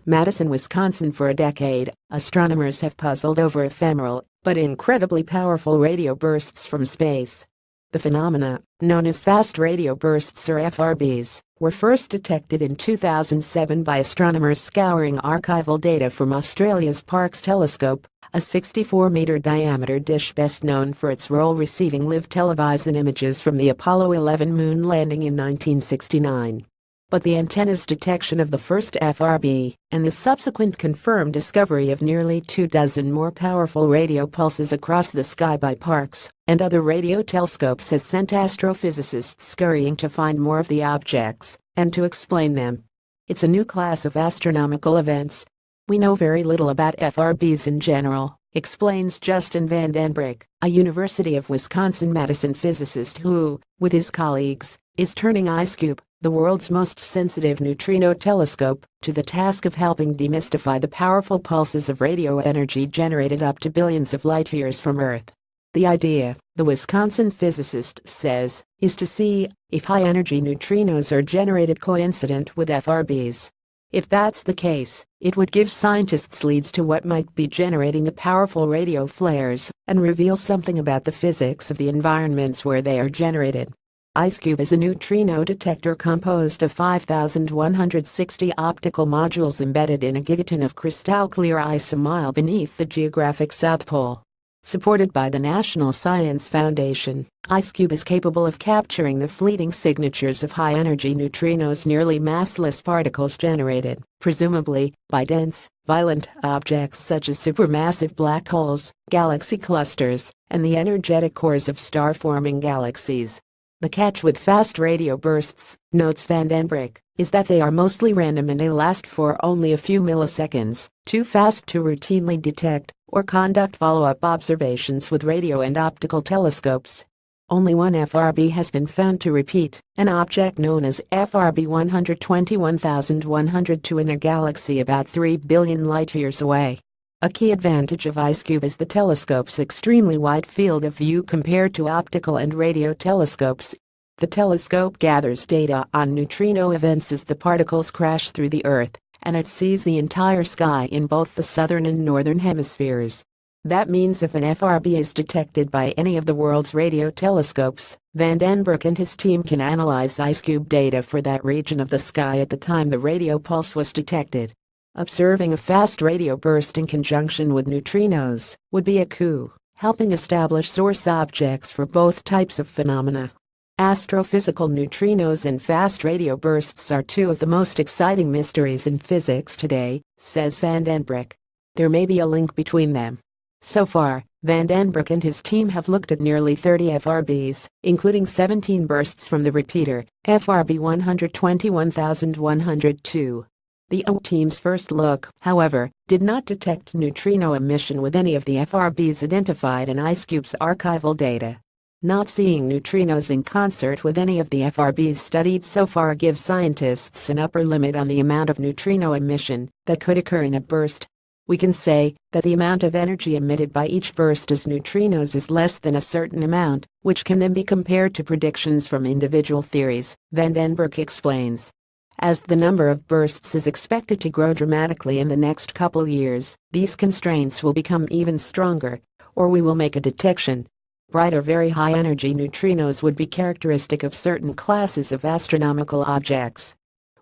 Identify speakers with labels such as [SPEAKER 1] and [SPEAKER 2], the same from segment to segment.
[SPEAKER 1] Madison, Wisconsin. For a decade, astronomers have puzzled over ephemeral, but incredibly powerful radio bursts from space. The phenomena, known as fast radio bursts or FRBs, were first detected in 2007 by astronomers scouring archival data from Australia's Parkes telescope, a 64-meter diameter dish best known for its role receiving live television images from the Apollo 11 moon landing in 1969. But the antenna's detection of the first FRB and the subsequent confirmed discovery of nearly 24 more powerful radio pulses across the sky by Parkes and other radio telescopes has sent astrophysicists scurrying to find more of the objects and to explain them. It's a new class of astronomical events. We know very little about FRBs in general, explains Justin Van Den Broek, a University of Wisconsin-Madison physicist who, with his colleagues, is turning Icecube, the world's most sensitive neutrino telescope, to the task of helping demystify the powerful pulses of radio energy generated up to billions of light-years from Earth. The idea, the Wisconsin physicist says, is to see if high-energy neutrinos are generated coincident with FRBs. If that's the case, it would give scientists leads to what might be generating the powerful radio flares and reveal something about the physics of the environments where they are generated. Icecube is a neutrino detector composed of 5,160 optical modules embedded in a gigaton of crystal-clear ice a mile beneath the geographic South Pole. Supported by the National Science Foundation, Icecube is capable of capturing the fleeting signatures of high-energy neutrinos, nearly massless particles generated, presumably, by dense, violent objects such as supermassive black holes, galaxy clusters, and the energetic cores of star-forming galaxies. The catch with fast radio bursts, notes Van Den Broek, is that they are mostly random and they last for only a few milliseconds, too fast to routinely detect or conduct follow-up observations with radio and optical telescopes. Only one FRB has been found to repeat, an object known as FRB 121102 in a galaxy about 3 billion light-years away. A key advantage of Icecube is the telescope's extremely wide field of view compared to optical and radio telescopes. The telescope gathers data on neutrino events as the particles crash through the Earth, and it sees the entire sky in both the southern and northern hemispheres. That means if an FRB is detected by any of the world's radio telescopes, Van Den Broek and his team can analyze Icecube data for that region of the sky at the time the radio pulse was detected. Observing a fast radio burst in conjunction with neutrinos would be a coup, helping establish source objects for both types of phenomena. Astrophysical neutrinos and fast radio bursts are two of the most exciting mysteries in physics today, says Van Den Broek. There may be a link between them. So far, Van Den Broek and his team have looked at nearly 30 FRBs, including 17 bursts from the repeater, FRB 121102. The team's first look, however, did not detect neutrino emission with any of the FRBs identified in Icecube's archival data. Not seeing neutrinos in concert with any of the FRBs studied so far gives scientists an upper limit on the amount of neutrino emission that could occur in a burst. We can say that the amount of energy emitted by each burst as neutrinos is less than a certain amount, which can then be compared to predictions from individual theories, Van Den Broek explains. As the number of bursts is expected to grow dramatically in the next couple years, these constraints will become even stronger, or we will make a detection. Bright or very high-energy neutrinos would be characteristic of certain classes of astronomical objects.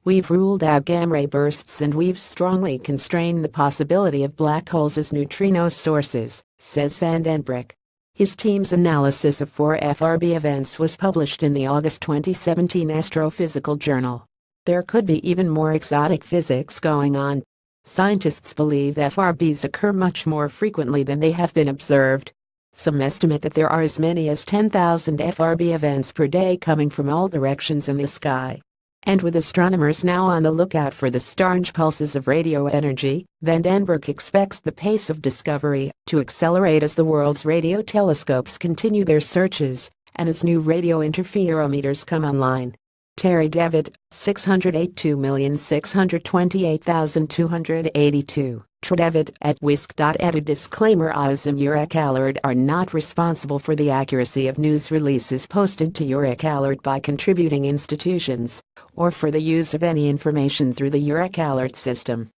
[SPEAKER 1] We've ruled out gamma ray bursts and we've strongly constrained the possibility of black holes as neutrino sources, says Van Den Broek. His team's analysis of 4 FRB events was published in the August 2017 Astrophysical Journal. There could be even more exotic physics going on. Scientists believe FRBs occur much more frequently than they have been observed. Some estimate that there are as many as 10,000 FRB events per day coming from all directions in the sky. And with astronomers now on the lookout for the strange pulses of radio energy, Van Den Broek expects the pace of discovery to accelerate as the world's radio telescopes continue their searches and as new radio interferometers come online. Terry Devitt, 602,628,282. Tredevitt at wisc.edu. Disclaimer: Oz and Eureka Alert are not responsible for the accuracy of news releases posted to Eureka Alert by contributing institutions, or for the use of any information through the Eureka Alert system.